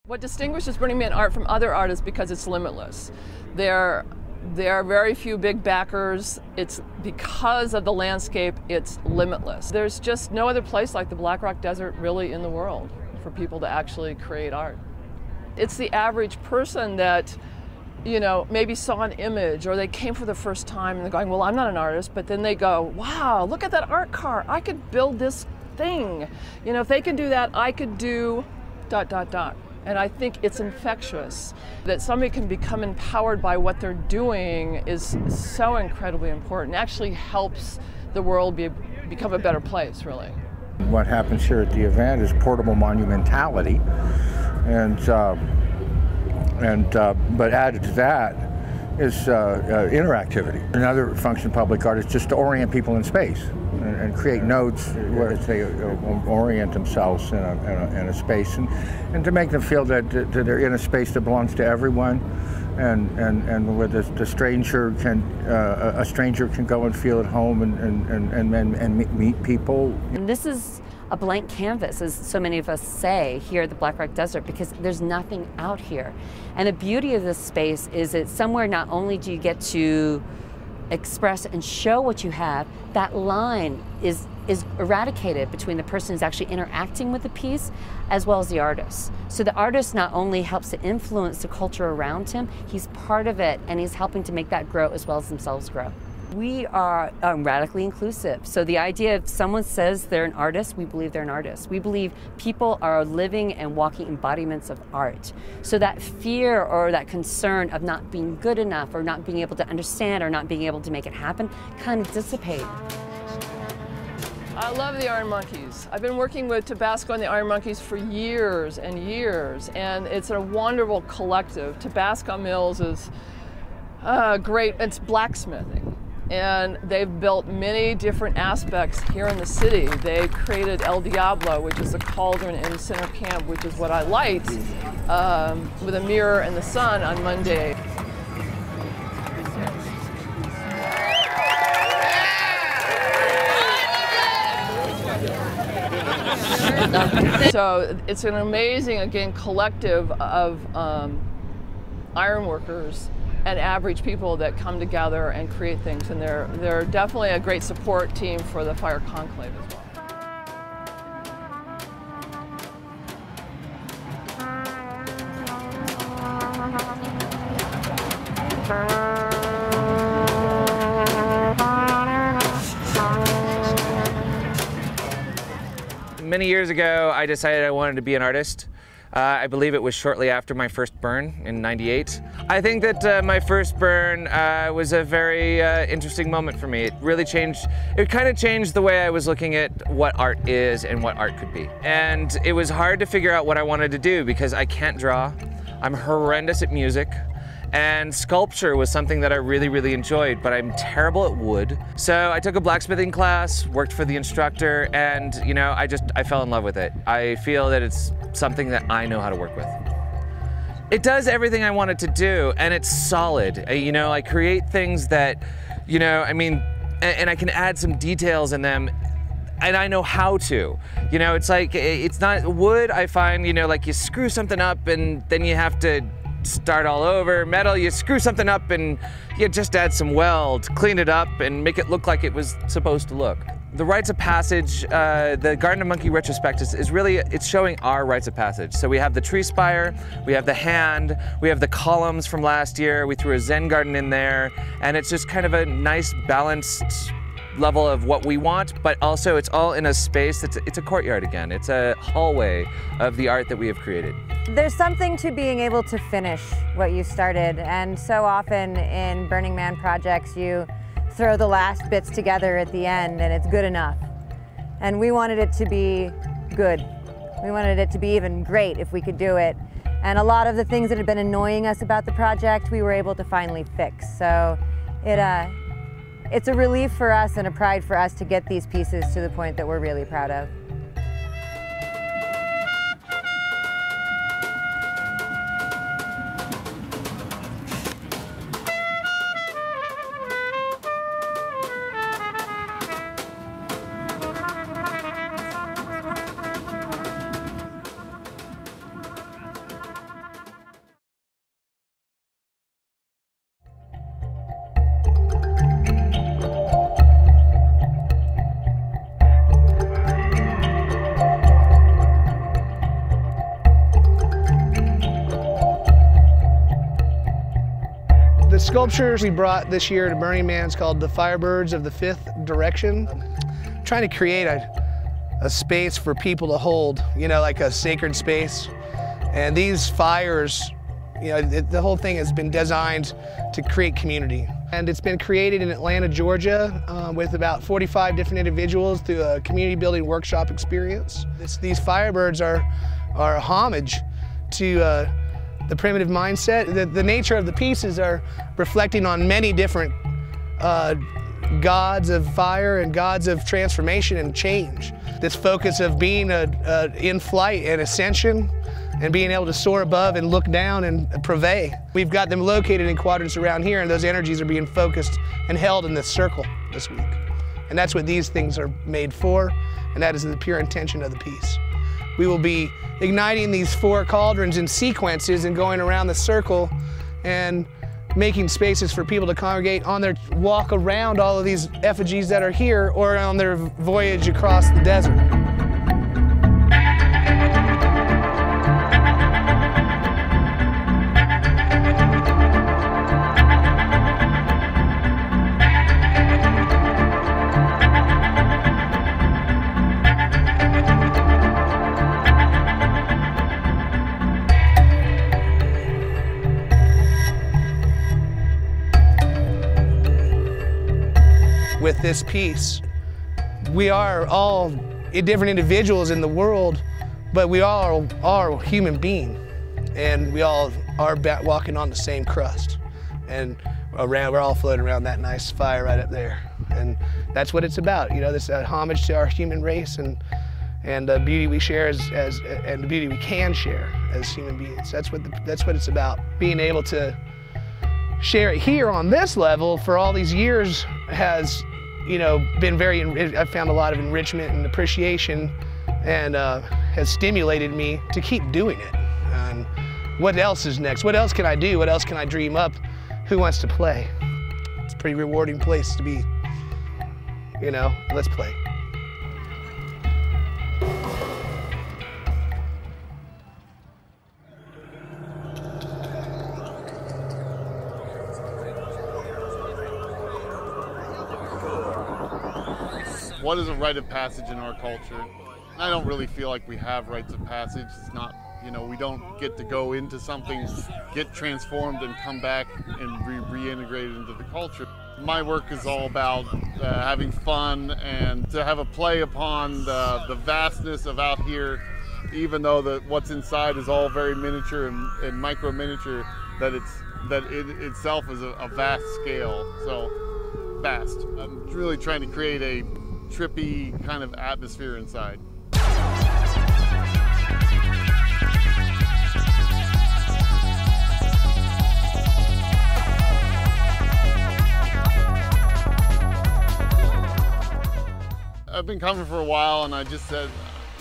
What distinguishes Burning Man art from other art is because it's limitless. There are very few big backers. It's because of the landscape, it's limitless. There's just no other place like the Black Rock Desert really in the world for people to actually create art. It's the average person that, you know, maybe saw an image or they came for the first time and they're going, well, I'm not an artist, but then they go, wow, look at that art car. I could build this thing. You know, if they can do that, I could do ... And I think it's infectious. That somebody can become empowered by what they're doing is so incredibly important. It actually helps the world become a better place, really. What happens here at the event is portable monumentality, but added to that is interactivity. Another function of public art is just to orient people in space and create nodes where they orient themselves in a space and to make them feel that they're in a space that belongs to everyone and where a stranger can go and feel at home and meet people. And this is a blank canvas, as so many of us say here at the Black Rock Desert, because there's nothing out here. And the beauty of this space is that somewhere not only do you get to express and show what you have, that line is eradicated between the person who's actually interacting with the piece as well as the artist. So the artist not only helps to influence the culture around him, he's part of it and he's helping to make that grow as well as themselves grow. We are radically inclusive. So the idea if someone says they're an artist, we believe they're an artist. We believe people are living and walking embodiments of art. So that fear or that concern of not being good enough or not being able to understand or not being able to make it happen kind of dissipate. I love the Iron Monkeys. I've been working with Tabasco and the Iron Monkeys for years and years, and it's a wonderful collective. Tabasco Mills is great. It's blacksmithing. And they've built many different aspects here in the city. They created El Diablo, which is a cauldron in center camp, which is what I light with a mirror and the sun on Monday. So it's an amazing, again, collective of ironworkers and average people that come together and create things, and they're definitely a great support team for the Fire Conclave as well. Many years ago, I decided I wanted to be an artist. I believe it was shortly after my first burn in '98. I think that my first burn was a very interesting moment for me. It really changed, it kind of changed the way I was looking at what art is and what art could be. And it was hard to figure out what I wanted to do because I can't draw, I'm horrendous at music, and sculpture was something that I really, really enjoyed, but I'm terrible at wood. So I took a blacksmithing class, worked for the instructor, and you know, I fell in love with it. I feel that it's something that I know how to work with. It does everything I want it to do, and it's solid. You know, I create things that, you know, I mean, and I can add some details in them, and I know how to. You know, it's like, it's not wood, I find, you know, like you screw something up and then you have to start all over. Metal, you screw something up and you just add some weld, clean it up and make it look like it was supposed to look. The rites of passage, the Garden of Monkey retrospect is really, it's showing our rites of passage. So we have the tree spire, we have the hand, we have the columns from last year, we threw a Zen garden in there, and it's just kind of a nice balanced level of what we want, but also it's all in a space that's, it's a courtyard again. It's a hallway of the art that we have created. There's something to being able to finish what you started, and so often in Burning Man projects you throw the last bits together at the end and it's good enough. And we wanted it to be good. We wanted it to be even great if we could do it. And a lot of the things that had been annoying us about the project we were able to finally fix. So it's a relief for us and a pride for us to get these pieces to the point that we're really proud of. sculptures we brought this year to Burning Man is called The Firebirds of the Fifth Direction. I'm trying to create a space for people to hold, you know, like a sacred space. And these fires, you know, the whole thing has been designed to create community. And it's been created in Atlanta, Georgia, with about 45 different individuals through a community building workshop experience. These Firebirds are a homage to the primitive mindset. The nature of the pieces are reflecting on many different gods of fire and gods of transformation and change. This focus of being in flight and ascension and being able to soar above and look down and purvey. We've got them located in quadrants around here, and those energies are being focused and held in this circle this week. And that's what these things are made for, and that is the pure intention of the piece. We will be igniting these 4 cauldrons in sequences and going around the circle and making spaces for people to congregate on their walk around all of these effigies that are here or on their voyage across the desert. With this piece, we are all different individuals in the world, but we all are a human being, and we all are walking on the same crust, and we're all floating around that nice fire right up there, and that's what it's about. You know, this homage to our human race and the beauty we share and the beauty we can share as human beings. That's what it's about. Being able to share it here on this level for all these years has, you know, been I've found a lot of enrichment and appreciation, and has stimulated me to keep doing it. And what else is next? What else can I do? What else can I dream up? Who wants to play? It's a pretty rewarding place to be, you know, let's play. What is a rite of passage in our culture? I don't really feel like we have rites of passage. It's not, you know, we don't get to go into something, get transformed and come back and reintegrated into the culture. My work is all about having fun and to have a play upon the vastness of out here, even though what's inside is all very miniature and micro miniature, that it itself is a vast scale, so vast. I'm really trying to create a trippy kind of atmosphere inside. I've been coming for a while, and I just said,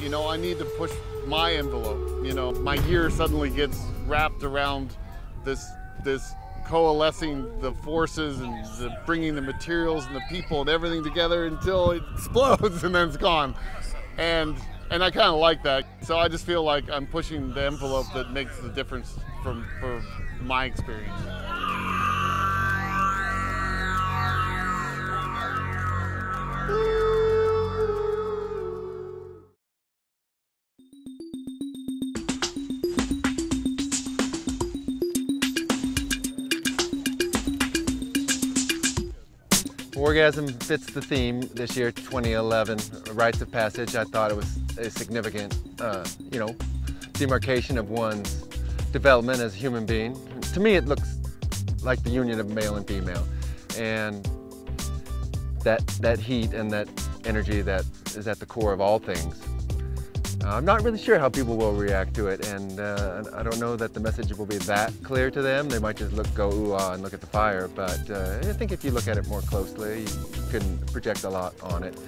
you know, I need to push my envelope. You know, my year suddenly gets wrapped around this coalescing the forces and bringing the materials and the people and everything together until it explodes and then it's gone. And I kind of like that. So I just feel like I'm pushing the envelope that makes the difference for my experience. Orgasm fits the theme this year, 2011, Rites of Passage. I thought it was a significant, you know, demarcation of one's development as a human being. To me, it looks like the union of male and female, and that heat and that energy that is at the core of all things. I'm not really sure how people will react to it, and I don't know that the message will be that clear to them. They might just go ooh-ah and look at the fire, but I think if you look at it more closely, you can project a lot on it.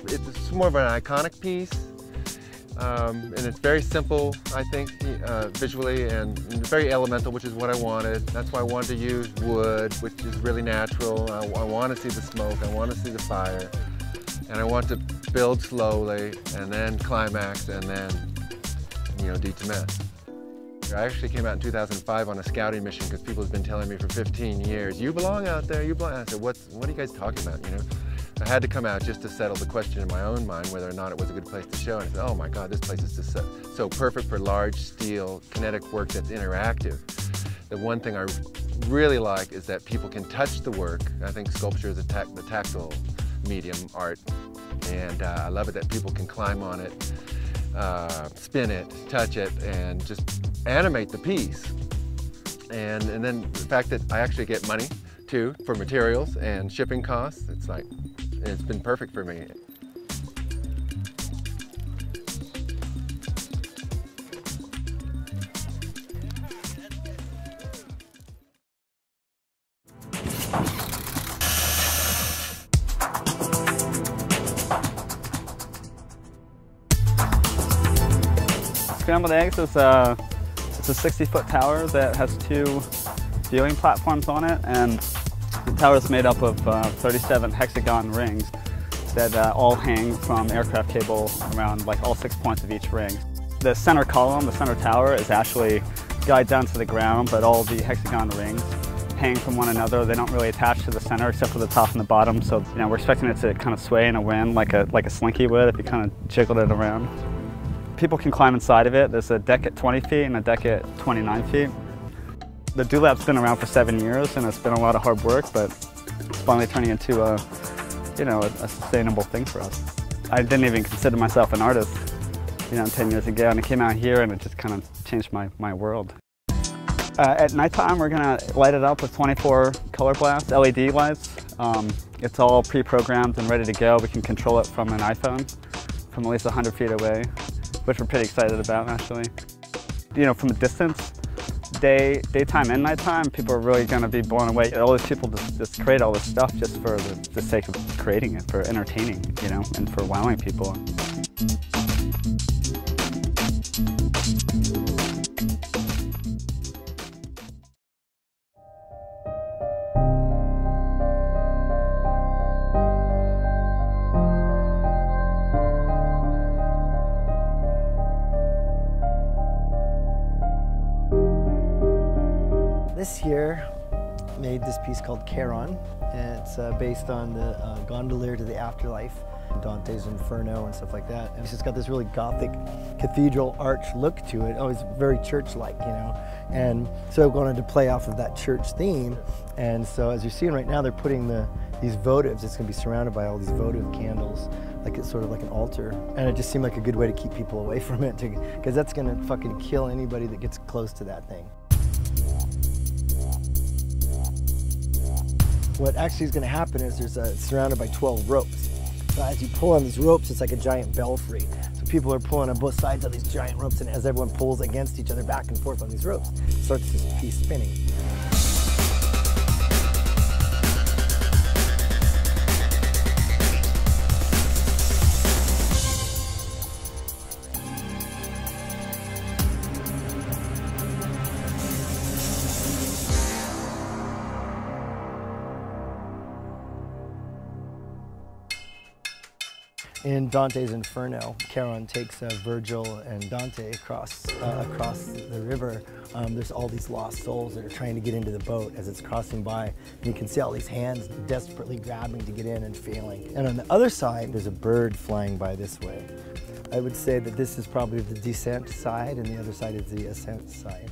It's more of an iconic piece, and it's very simple, I think, visually, and very elemental, which is what I wanted. That's why I wanted to use wood, which is really natural. I want to see the smoke, I want to see the fire, and I want to build slowly, and then climax, and then you know, due to meth. I actually came out in 2005 on a scouting mission because people have been telling me for 15 years, you belong out there, you belong. I said, what are you guys talking about, you know? I had to come out just to settle the question in my own mind whether or not it was a good place to show. And I said, oh my God, this place is just so perfect for large steel kinetic work that's interactive. The one thing I really like is that people can touch the work. I think sculpture is the tactile medium art, and I love it that people can climb on it, spin it, touch it, and just animate the piece. And then the fact that I actually get money too for materials and shipping costs, it's been perfect for me. Scrambled Eggs is it's a 60-foot tower that has 2 viewing platforms on it, and the tower is made up of 37 hexagon rings that all hang from aircraft cable around like all 6 points of each ring. The center column, the center tower, is actually guide down to the ground, but all the hexagon rings hang from one another. They don't really attach to the center except for the top and the bottom, so you know, we're expecting it to kind of sway in a wind like a slinky would if you kind of jiggled it around. People can climb inside of it. There's a deck at 20 feet and a deck at 29 feet. The Dulab's been around for 7 years, and it's been a lot of hard work, but it's finally turning into a sustainable thing for us. I didn't even consider myself an artist, 10 years ago, and I came out here and it just kind of changed my world. At nighttime, we're gonna light it up with 24 color blast LED lights. It's all pre-programmed and ready to go. We can control it from an iPhone from at least 100 feet away, which we're pretty excited about, actually. From a distance, daytime and nighttime, people are really going to be blown away. All these people just create all this stuff just for the sake of creating it, for entertaining, and for wowing people. This year made this piece called Charon, and it's based on the Gondolier to the Afterlife, Dante's Inferno and stuff like that. And it's just got this really Gothic cathedral arch look to it. Oh, it's very church-like, And so I wanted to play off of that church theme. And so as you're seeing right now, they're putting these votives. It's going to be surrounded by all these votive candles, like it's sort of like an altar. And it just seemed like a good way to keep people away from it, because that's going to fucking kill anybody that gets close to that thing. What actually is going to happen is it's surrounded by 12 ropes. So as you pull on these ropes, it's like a giant belfry. So people are pulling on both sides of these giant ropes, and as everyone pulls against each other back and forth on these ropes, it starts this piece spinning. In Dante's Inferno, Charon takes Virgil and Dante across the river. There's all these lost souls that are trying to get into the boat as it's crossing by. And you can see all these hands desperately grabbing to get in and failing. And on the other side, there's a bird flying by this way. I would say that this is probably the descent side, and the other side is the ascent side.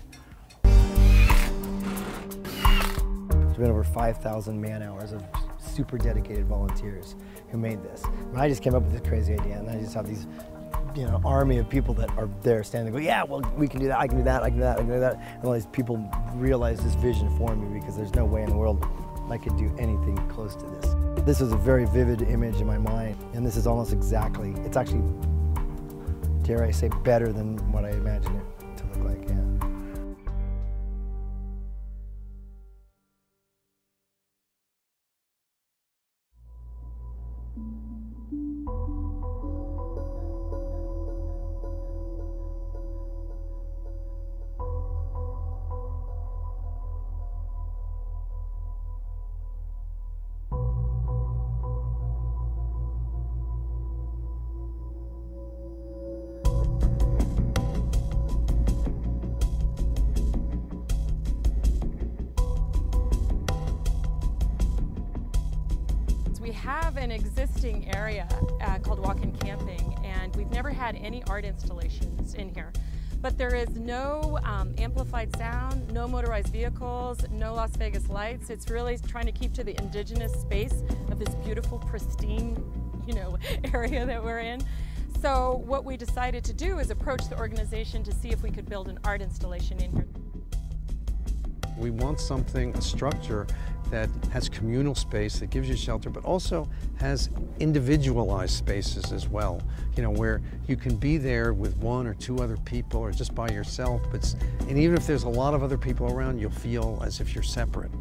There's been over 5,000 man-hours of super dedicated volunteers who made this. And I just came up with this crazy idea, and I just have these, army of people that are there standing, go, yeah, well, we can do that, I can do that, I can do that, I can do that. And all these people realize this vision for me, because there's no way in the world I could do anything close to this. This is a very vivid image in my mind, and this is almost exactly, it's actually, dare I say, better than what I imagined it to look like, yeah. we have an existing area called walk-in camping, and we've never had any art installations in here. But there is no amplified sound, no motorized vehicles, no Las Vegas lights. It's really trying to keep to the indigenous space of this beautiful, pristine, area that we're in. So what we decided to do is approach the organization to see if we could build an art installation in here. We want something, a structure that has communal space, that gives you shelter, but also has individualized spaces as well. Where you can be there with one or two other people or just by yourself, and even if there's a lot of other people around, you'll feel as if you're separate.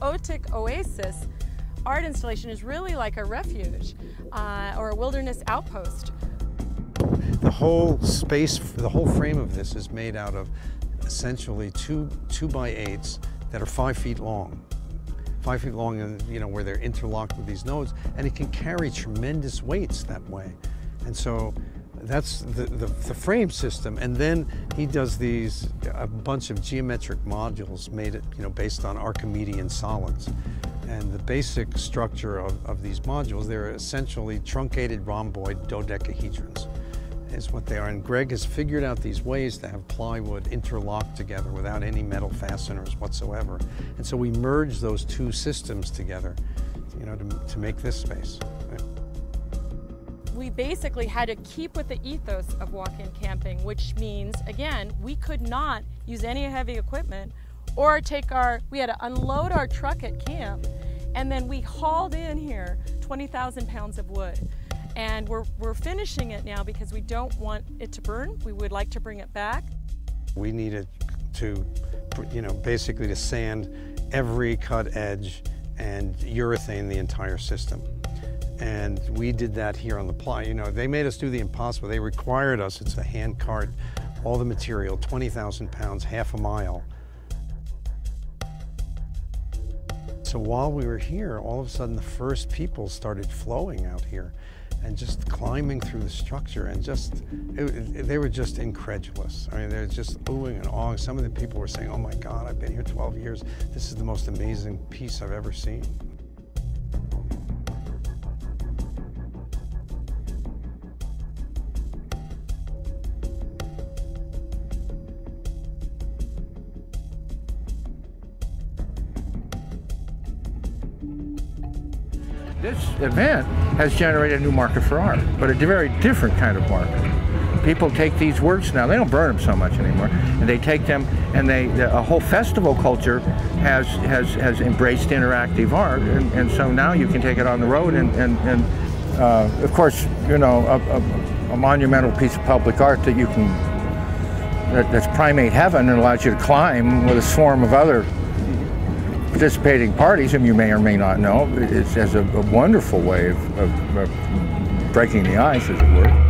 Otik Oasis art installation is really like a refuge or a wilderness outpost. The whole space, the whole frame of this is made out of essentially two 2x8s that are 5 feet long. 5 feet long, and where they're interlocked with these nodes, and it can carry tremendous weights that way. And so that's the frame system. And then he does a bunch of geometric modules made based on Archimedean solids. And the basic structure of these modules, they're essentially truncated rhomboid dodecahedrons, is what they are. And Greg has figured out these ways to have plywood interlocked together without any metal fasteners whatsoever. And so we merge those two systems together, to make this space. We basically had to keep with the ethos of walk-in camping, which means, again, we could not use any heavy equipment or we had to unload our truck at camp, and then we hauled in here 20,000 pounds of wood. And we're finishing it now because we don't want it to burn. We would like to bring it back. We needed to, basically to sand every cut edge and urethane the entire system. And we did that here on the ply. They made us do the impossible. They required us, it's a hand cart, all the material, 20,000 pounds, half a mile. So while we were here, all of a sudden the first people started flowing out here and just climbing through the structure, and they were just incredulous. I mean, they're just oohing and awing. Some of the people were saying, "Oh my God, I've been here 12 years. This is the most amazing piece I've ever seen." This event has generated a new market for art, but a very different kind of market. People take these works now, they don't burn them so much anymore, and they take them, and a whole festival culture has embraced interactive art, and so now you can take it on the road, and of course, a monumental piece of public art that you can, that's primate heaven and allows you to climb with a swarm of other participating parties, whom you may or may not know. It's as a wonderful way of breaking the ice, as it were.